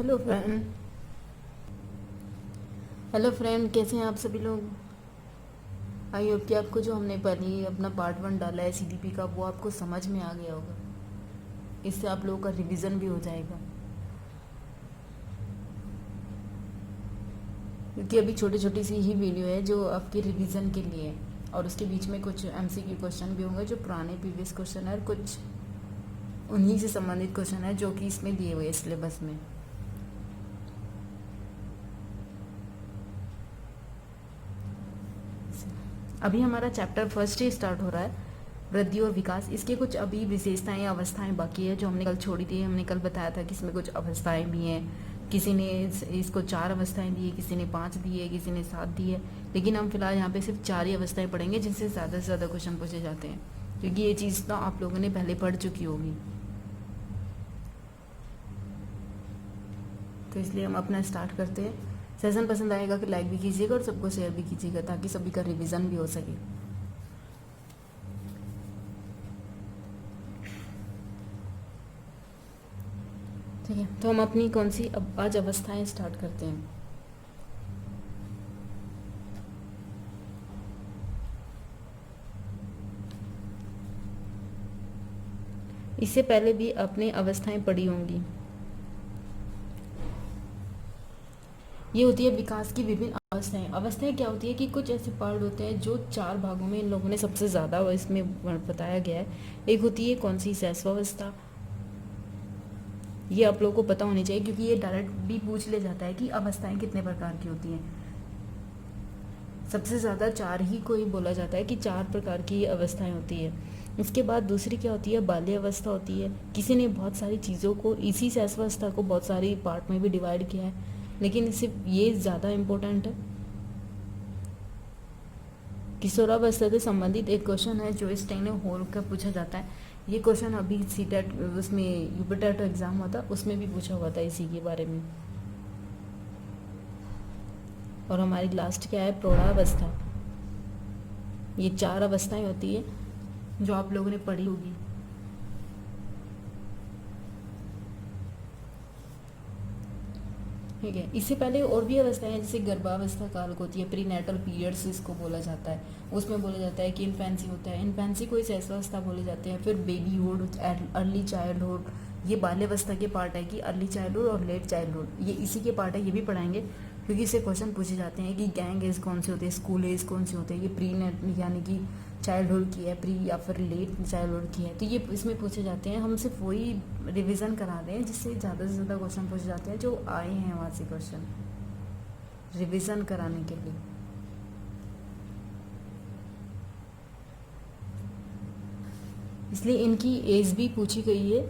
Hello friend. Hello friend, कैसे हैं आप सभी लोग। आई होप कि आपको जो हमने पहले अपना पार्ट 1 डाला है सीडीपी का, वो आपको समझ में आ गया होगा। इससे आप लोगों का रिवीजन भी हो जाएगा, क्योंकि अभी छोटी छोटी सी ही वीडियो है जो आपके रिवीजन के लिए है। और उसके बीच में कुछ एमसीक्यू क्वेश्चन भी होंगे, जो पुराने प्रीवियस क्वेश्चन है, और कुछ उन्हीं से संबंधित क्वेश्चन है जो कि इसमें दिए हुए सिलेबस में। अभी हमारा चैप्टर फर्स्ट ही स्टार्ट हो रहा है, वृद्धि और विकास। इसके कुछ अभी विशेषताएं या अवस्थाएं बाकी है जो हमने कल छोड़ी थी। हमने कल बताया था कि इसमें कुछ अवस्थाएं भी हैं। किसी ने इसको 4 अवस्थाएं दी है, किसी ने 5 दी है, किसी ने 7 दी है। लेकिन हम फिलहाल यहाँ पे सिर्फ 4 ही अवस्थाएं पढ़ेंगे, जिनसे ज़्यादा से ज़्यादा क्वेश्चन पूछे जाते हैं, क्योंकि ये चीज़ तो आप लोगों ने पहले पढ़ चुकी होगी। तो इसलिए हम अपना स्टार्ट करते हैं। सेशन पसंद आएगा कि लाइक भी कीजिएगा और सबको शेयर भी कीजिएगा, ताकि सभी का रिवीजन भी हो सके। ठीक है, तो हम अपनी कौन सी अब आज अवस्थाएं स्टार्ट करते हैं। इससे पहले भी आपने अवस्थाएं पढ़ी होंगी। ये होती है विकास की विभिन्न अवस्थाएं। अवस्थाएं क्या होती है कि कुछ ऐसे पार्ट होते हैं जो 4 भागों में इन लोगों ने सबसे ज़्यादा इसमें बताया गया है। एक होती है कौन सी, शैशवावस्था। ये आप लोगों को पता होनी चाहिए, क्योंकि ये डायरेक्ट भी पूछ ले जाता है कि अवस्थाएं कितने प्रकार की होती हैं। सबसे ज़्यादा 4 ही को ही बोला जाता है कि 4 प्रकार की अवस्थाएं होती है। इसके बाद दूसरी क्या होती है, बाल्य अवस्था होती है। किसी ने बहुत सारी चीज़ों को, इसी शैशवावस्था को बहुत सारी पार्ट में भी डिवाइड किया है, लेकिन सिर्फ ये ज़्यादा इम्पोर्टेंट है। किशोरावस्था से संबंधित एक क्वेश्चन है जो स्टेनो होल का पूछा जाता है। ये क्वेश्चन अभी सीटेट उसमें यूपीटेट एग्जाम हुआ था, उसमें भी पूछा हुआ था इसी के बारे में। और हमारी लास्ट क्या है, प्रौढ़ावस्था। ये 4 अवस्थाएं होती है जो आप लोगों ने पढ़ी होगी। ठीक है, इससे पहले और भी अवस्थाएं हैं, जैसे गर्भावस्था काल होती है, प्रीनेटल पीरियड्स इसको बोला जाता है। उसमें बोला जाता है कि इन्फेंसी होता है, इन्फेंसी को इस ऐसावस्था बोले जाते हैं। फिर बेबीहुड, अर्ली चाइल्डहुड, ये बाल्यावस्था के पार्ट है कि अर्ली चाइल्डहुड और लेट चाइल्डहुड, ये इसी के पार्ट है। ये भी पढ़ाएंगे, क्योंकि इससे क्वेश्चन पूछे जाते हैं कि गैंग एज कौन से होते हैं, स्कूल एज कौन से होते हैं। ये प्री नेट यानी कि चाइल्डहुड की है, प्री या फिर लेट चाइल्डहुड की है, तो ये इसमें पूछे जाते हैं। हम सिर्फ वही रिवीजन करा रहे हैं जिससे ज़्यादा से ज़्यादा क्वेश्चन पूछे जाते हैं, जो आए हैं वहाँ से क्वेश्चन रिवीजन कराने के लिए। इसलिए इनकी एज भी पूछी गई है,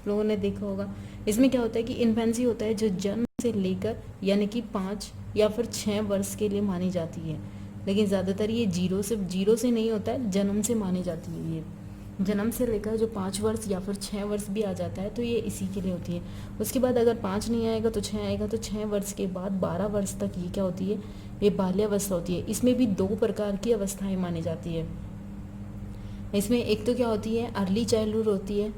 लोगों ने देखा होगा। इसमें क्या होता है कि इन्फेंसी होता है जो जन्म से लेकर यानी कि 5 या फिर 6 वर्ष के लिए मानी जाती है। लेकिन ज़्यादातर ये जीरो से नहीं होता है, जन्म से मानी जाती है। ये जन्म से लेकर जो 5 वर्ष या फिर 6 वर्ष भी आ जाता है, तो ये इसी के लिए होती है। उसके बाद अगर 5 नहीं आएगा तो 6 आएगा, तो 6 वर्ष के बाद 12 वर्ष तक ये क्या होती है, ये बाल्यावस्था होती है। इसमें भी 2 प्रकार की अवस्थाएं मानी जाती है। इसमें एक तो क्या होती है, अर्ली चाइल्डहुड होती है,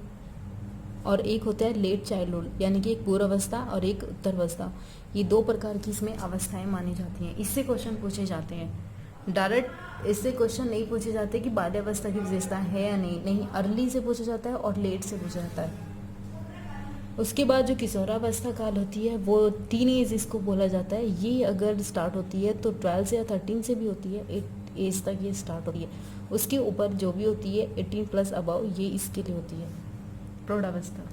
और एक होता है लेट चाइल्डहुड, यानी कि एक पूर्वावस्था और एक उत्तरावस्था। ये 2 प्रकार की इसमें अवस्थाएं मानी जाती हैं। इससे क्वेश्चन पूछे जाते हैं। डायरेक्ट इससे क्वेश्चन नहीं पूछे जाते कि बाल्यावस्था की विशेषता है या नहीं, नहीं, अर्ली से पूछा जाता है और लेट से पूछा जाता है। उसके बाद जो किशोरावस्था काल होती है, वो टीन एज इसको बोला जाता है। ये अगर स्टार्ट होती है तो 12 से या 13 से भी होती है, 8 एज तक ये स्टार्ट होती है। उसके ऊपर जो भी होती है 18 प्लस अबव, ये इसके लिए होती है प्रौढ़ावस्था।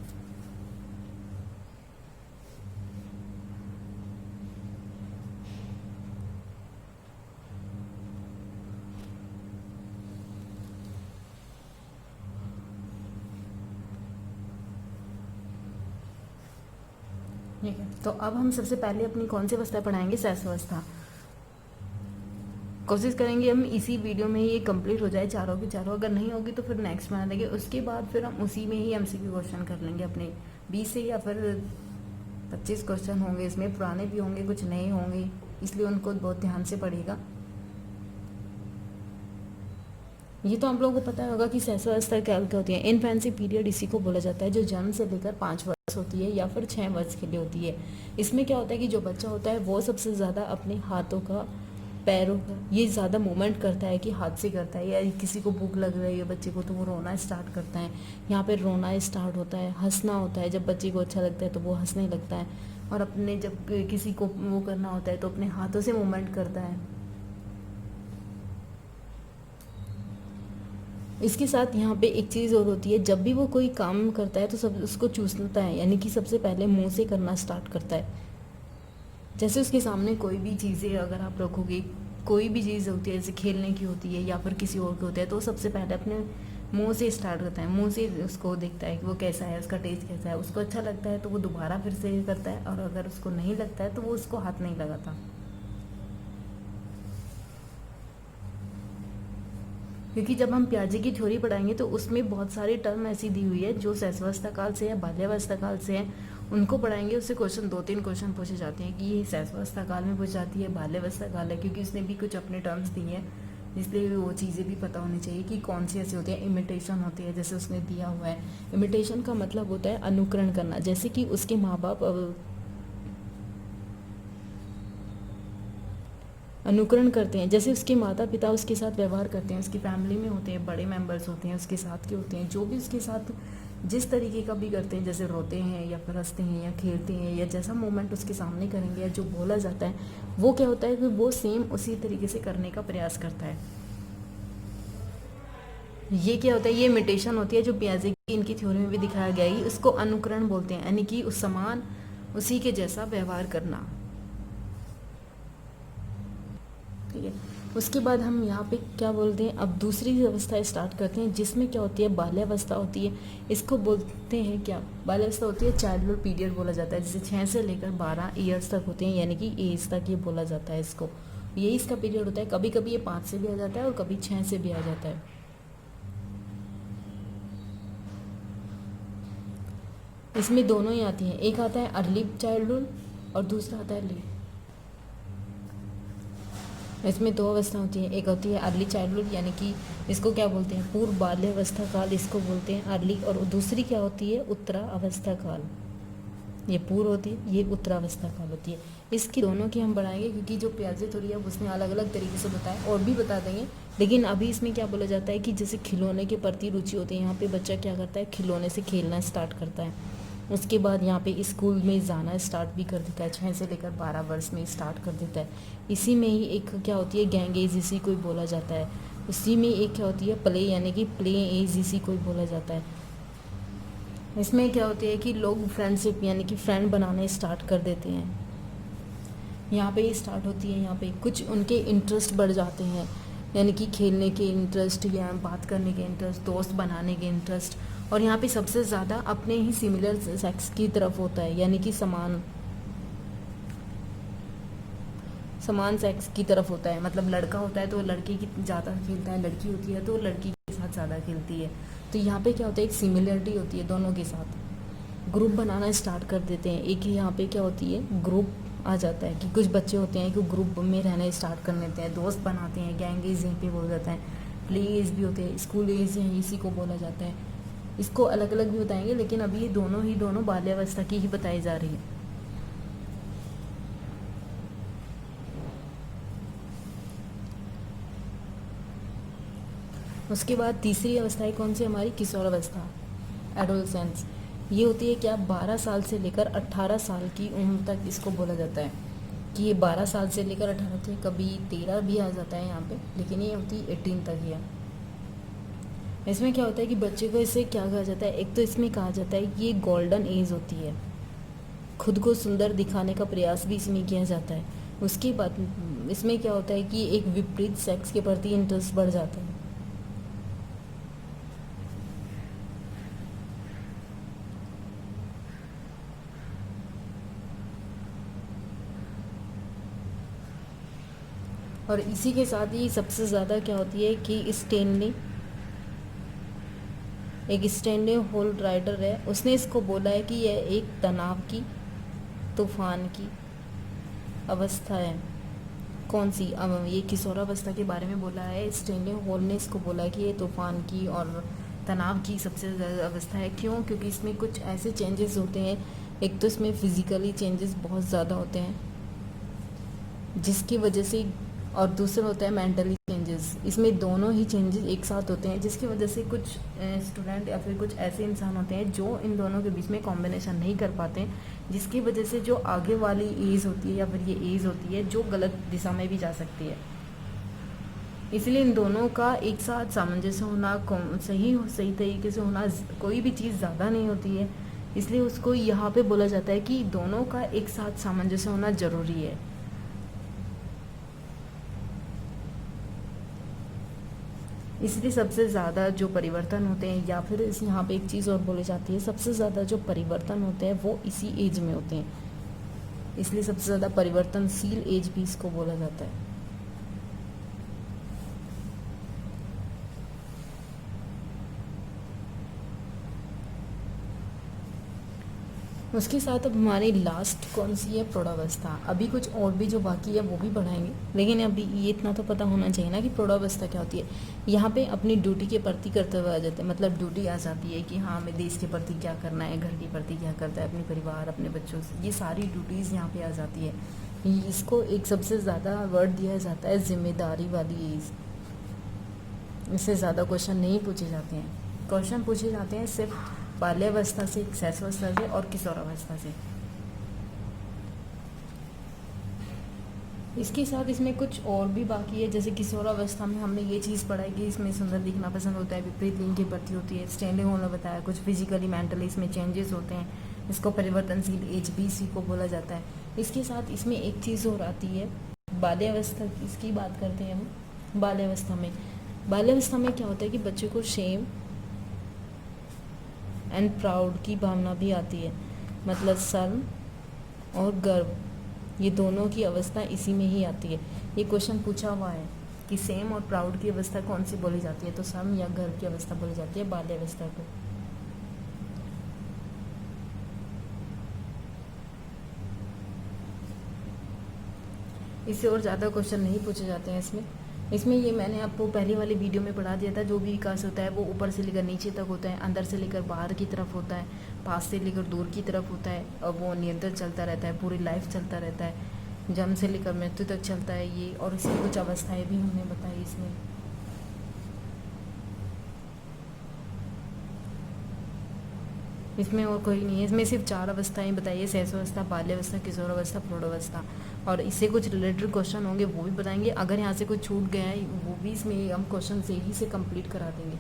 ठीक है, तो अब हम सबसे पहले अपनी कौन सी अवस्था पढ़ाएंगे, शैशवावस्था। कोशिश करेंगे हम इसी वीडियो में ही ये कंप्लीट हो जाए, चारों की चारों। अगर नहीं होगी तो फिर नेक्स्ट बना देंगे। उसके बाद फिर हम उसी में ही एमसीक्यू क्वेश्चन कर लेंगे अपने 20 से या फिर 25 क्वेश्चन होंगे। इसमें पुराने भी होंगे, कुछ नए होंगे, इसलिए उनको बहुत ध्यान से पढ़ेगा। ये तो आप लोगों को पता होगा कि शैशवावस्था क्या क्या होती है। इनफेंसी पीरियड इसी को बोला जाता है जो जन्म से लेकर 5 वर्ष होती है या फिर 6 वर्ष के लिए होती है। इसमें क्या होता है कि जो बच्चा होता है वो सबसे ज़्यादा अपने हाथों का, पैरों का ये ज़्यादा मूवमेंट करता है कि हाथ से करता है, या किसी को भूख लग रही है बच्चे को तो वो रोना स्टार्ट करता है। यहाँ पे रोना स्टार्ट होता है, हंसना होता है, जब बच्चे को अच्छा लगता है तो वो हंसने लगता है, और अपने जब किसी को वो करना होता है तो अपने हाथों से मूवमेंट करता है। इसके साथ यहाँ पे एक चीज़ और होती है, जब भी वो कोई काम करता है तो सब उसको चूसता है, यानी कि सबसे पहले मुंह से करना स्टार्ट करता है। जैसे उसके सामने कोई भी चीज़ें अगर आप रखोगे, कोई भी चीज़ होती है जैसे खेलने की होती है या फिर किसी और की होती है, तो सबसे पहले अपने मुंह से स्टार्ट करता है, मुंह से उसको देखता है कि वो कैसा है, उसका टेस्ट कैसा है, उसको अच्छा लगता है तो वो दोबारा फिर से करता है, और अगर उसको नहीं लगता है तो वो उसको हाथ नहीं लगाता। क्योंकि जब हम पियाजे की थ्योरी पढ़ाएंगे तो उसमें बहुत सारी टर्म ऐसी दी हुई है जो शैशवावस्था काल से या बाल्यावस्था काल से है, उनको पढ़ाएंगे। उससे क्वेश्चन 2-3 क्वेश्चन पूछे जाते हैं कि ये शैशवावस्था काल में पूछ जाती है, बाल्यावस्था काल है, क्योंकि उसने भी कुछ अपने टर्म्स दिए हैं, इसलिए वो चीज़ें भी पता होनी चाहिए कि कौन सी ऐसी होती है। इमिटेशन होती है, जैसे उसने दिया हुआ है, इमिटेशन का मतलब होता है अनुकरण करना, जैसे कि उसके माँ बाप अनुकरण करते हैं, जैसे उसके माता पिता उसके साथ व्यवहार करते हैं, उसकी फैमिली में होते हैं, बड़े मेंबर्स होते हैं उसके साथ के होते हैं, जो भी उसके साथ जिस तरीके का भी करते हैं, जैसे रोते हैं या फिर हंसते हैं या खेलते हैं, या जैसा मोमेंट उसके सामने करेंगे या जो बोला जाता है, वो क्या होता है कि वो सेम उसी तरीके से करने का प्रयास करता है। ये क्या होता है, ये इमिटेशन होती है, जो पियाजे की इनकी थ्योरी में भी दिखाया गया है, उसको अनुकरण बोलते हैं, यानी कि उस समान उसी के जैसा व्यवहार करना। ठीक है, उसके बाद हम यहाँ पे क्या बोलते हैं, अब दूसरी अवस्था स्टार्ट करते हैं, जिसमें क्या होती है, बाल्यावस्था होती है। इसको बोलते हैं क्या, बाल्यावस्था होती है चाइल्डहुड पीरियड बोला जाता है, जैसे 6 से लेकर 12 ईयर्स तक होते हैं, यानी कि एज तक ये बोला जाता है इसको, यही इसका पीरियड होता है। कभी कभी ये 5 से भी आ जाता है और कभी 6 से भी आ जाता है। इसमें दोनों ही आती हैं, एक आता है अर्ली चाइल्डहुड और दूसरा आता है लेट। इसमें 2 अवस्था होती है, एक होती है अर्ली चाइल्डहुड, यानी कि इसको क्या बोलते हैं, पूर्व बाल्यावस्था काल इसको बोलते हैं अर्ली, और दूसरी क्या होती है, उत्तरावस्था काल। ये पूर्व होती है, ये उत्तरावस्था काल होती है। इसकी दोनों की हम बढ़ाएंगे, क्योंकि जो पियाजे थ्योरी है उसने अलग अलग तरीके से बताया, और भी बता देंगे, लेकिन अभी इसमें क्या बोला जाता है कि जैसे खिलौने के प्रति रुचि होती है, यहाँ पे बच्चा क्या करता है, खिलौने से खेलना स्टार्ट करता है। उसके बाद यहाँ पे स्कूल में जाना स्टार्ट भी कर देता है, 6 से लेकर 12 वर्ष में स्टार्ट कर देता है। इसी में ही एक क्या होती है, गैंग एज इसी को ही बोला जाता है। इसी में एक क्या होती है, प्ले, यानी कि प्ले एज इसी को ही बोला जाता है। इसमें क्या होती है कि लोग फ्रेंडशिप यानी कि फ्रेंड बनाने स्टार्ट कर देते हैं, यहाँ पे ही स्टार्ट होती है। यहाँ पे कुछ उनके इंटरेस्ट बढ़ जाते हैं, यानी कि खेलने के इंटरेस्ट या बात करने के इंटरेस्ट, दोस्त बनाने के इंटरेस्ट, और यहाँ पे सबसे ज़्यादा अपने ही सिमिलर सेक्स की तरफ होता है, यानी कि समान सेक्स की तरफ होता है। मतलब लड़का होता है तो लड़के की ज़्यादा खेलता है, लड़की होती है तो लड़की के साथ ज़्यादा खेलती है। तो यहाँ पे क्या होता है, एक सिमिलरिटी होती है दोनों के साथ। ग्रुप बनाना स्टार्ट कर देते हैं, एक ही यहाँ पे क्या होती है, ग्रुप आ जाता है कि कुछ बच्चे होते हैं कि ग्रुप में रहना स्टार्ट कर लेते हैं, दोस्त बनाते हैं, गैंग एज यहीं पे बोला जाता है। प्ले एज भी होते हैं, स्कूल एज है, इसी को बोला जाता है। इसको अलग अलग भी बताएंगे, लेकिन अभी ये दोनों बाल्यावस्था की ही बताई जा रही है। उसके बाद तीसरी अवस्था है कौन सी हमारी, किशोरावस्था, एडोलसेंस। ये होती है क्या, 12 साल से लेकर 18 साल की उम्र तक इसको बोला जाता है, कि ये 12 साल से लेकर 18 तक, कभी 13 भी आ जाता है यहाँ पे, लेकिन ये होती 18 तक ही है। इसमें क्या होता है कि बच्चे को इससे क्या कहा जाता है, एक तो इसमें कहा जाता है कि ये गोल्डन एज होती है, खुद को सुंदर दिखाने का प्रयास भी इसमें किया जाता है। उसके बाद इसमें क्या होता है कि एक विपरीत सेक्स के प्रति इंटरेस्ट बढ़ जाता है। और इसी के साथ ही सबसे ज़्यादा क्या होती है कि स्टैनली होल्ड राइटर है, उसने इसको बोला है कि यह एक तनाव की, तूफान की अवस्था है। कौन सी, अब ये किशोरावस्था के बारे में बोला है। स्टैनली हॉल ने इसको बोला है कि ये तूफान की और तनाव की सबसे ज़्यादा अवस्था है। क्यों? क्योंकि इसमें कुछ ऐसे चेंजेस होते हैं, एक तो इसमें फिजिकली चेंजेस बहुत ज़्यादा होते हैं जिसकी वजह से, और दूसरा होता है मेंटली चेंजेस। इसमें दोनों ही चेंजेस एक साथ होते हैं जिसकी वजह से कुछ स्टूडेंट या फिर कुछ ऐसे इंसान होते हैं जो इन दोनों के बीच में कॉम्बिनेशन नहीं कर पाते, जिसकी वजह से जो आगे वाली एज होती है या फिर ये एज होती है जो गलत दिशा में भी जा सकती है। इसलिए इन दोनों का एक साथ सामंजस्य होना, सही तरीके से होना, कोई भी चीज़ ज़्यादा नहीं होती है, इसलिए उसको यहाँ पे बोला जाता है कि दोनों का एक साथ सामंजस्य होना ज़रूरी है। इसलिए सबसे ज़्यादा जो परिवर्तन होते हैं, या फिर इस यहाँ पे एक चीज़ और बोली जाती है, सबसे ज़्यादा जो परिवर्तन होते हैं वो इसी एज में होते हैं, इसलिए सबसे ज़्यादा परिवर्तनशील एज भी इसको बोला जाता है। उसके साथ अब हमारी लास्ट कौन सी है? प्रौढ़ावस्था। अभी कुछ और भी जो बाकी है वो भी बढ़ाएंगे, लेकिन अभी ये इतना तो पता होना चाहिए ना कि प्रौढ़ावस्था क्या होती है। यहाँ पे अपनी ड्यूटी के प्रति करते हुए आ जाते हैं, मतलब ड्यूटी आ जाती है कि हाँ हमें देश के प्रति क्या करना है, घर के प्रति क्या करता है, अपने परिवार, अपने बच्चों से, ये सारी ड्यूटीज़ यहाँ पे आ जाती है। इसको एक सबसे ज़्यादा वर्ड दिया जाता है जिम्मेदारी वाली एज। इससे ज़्यादा क्वेश्चन नहीं पूछे जाते हैं, क्वेश्चन पूछे जाते हैं सिर्फ बाल्यावस्था से, शैशवावस्था से और किशोरावस्था से। इसके साथ इसमें कुछ और भी बाकी है, जैसे किशोरावस्था में हमने ये चीज़ पढ़ा है कि इसमें सुंदर दिखना पसंद होता है, विपरीत लिंग की भर्ती होती है, स्टैंडिंग होना बताया, कुछ फिजिकली मेंटली इसमें चेंजेस होते हैं, इसको परिवर्तनशील एज भी इसी को बोला जाता है। इसके साथ इसमें एक चीज़ और आती है बाल्यावस्था की, इसकी बात करते हैं हम। बाल्यावस्था में क्या होता है कि बच्चे को शेम एंड प्राउड की भावना भी आती है, मतलब शर्म और गर्व, ये दोनों की अवस्था इसी में ही आती है। ये क्वेश्चन पूछा हुआ है कि सेम और प्राउड की अवस्था कौन सी बोली जाती है, तो शर्म या गर्व की अवस्था बोली जाती है बाल्यावस्था को। इससे और ज़्यादा क्वेश्चन नहीं पूछे जाते हैं इसमें ये मैंने आपको पहले वाली वीडियो में पढ़ा दिया था। जो भी विकास होता है वो ऊपर से लेकर नीचे तक होता है, अंदर से लेकर बाहर की तरफ होता है, पास से लेकर दूर की तरफ होता है, और वो निरंतर चलता रहता है, पूरी लाइफ चलता रहता है, जन्म से लेकर मृत्यु तक चलता है ये। और इसकी कुछ अवस्थाएं भी हमने बताई इसमें और कोई नहीं है। इसमें सिर्फ 4 अवस्थाएं बताइए, शैशवावस्था, बाल्यावस्था, किशोरावस्था, प्रौढ़ावस्था, और इससे कुछ रिलेटेड क्वेश्चन होंगे वो भी बताएंगे। अगर यहाँ से कुछ छूट गया है वो भी इसमें हम क्वेश्चन से ही से कंप्लीट करा देंगे।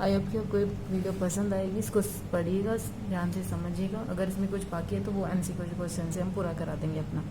आई होप कि आपको वीडियो पसंद आएगी, इसको पढ़िएगा, ध्यान से समझिएगा। अगर इसमें कुछ बाकी है तो वो MCQ क्वेश्चन से हम पूरा करा देंगे अपना।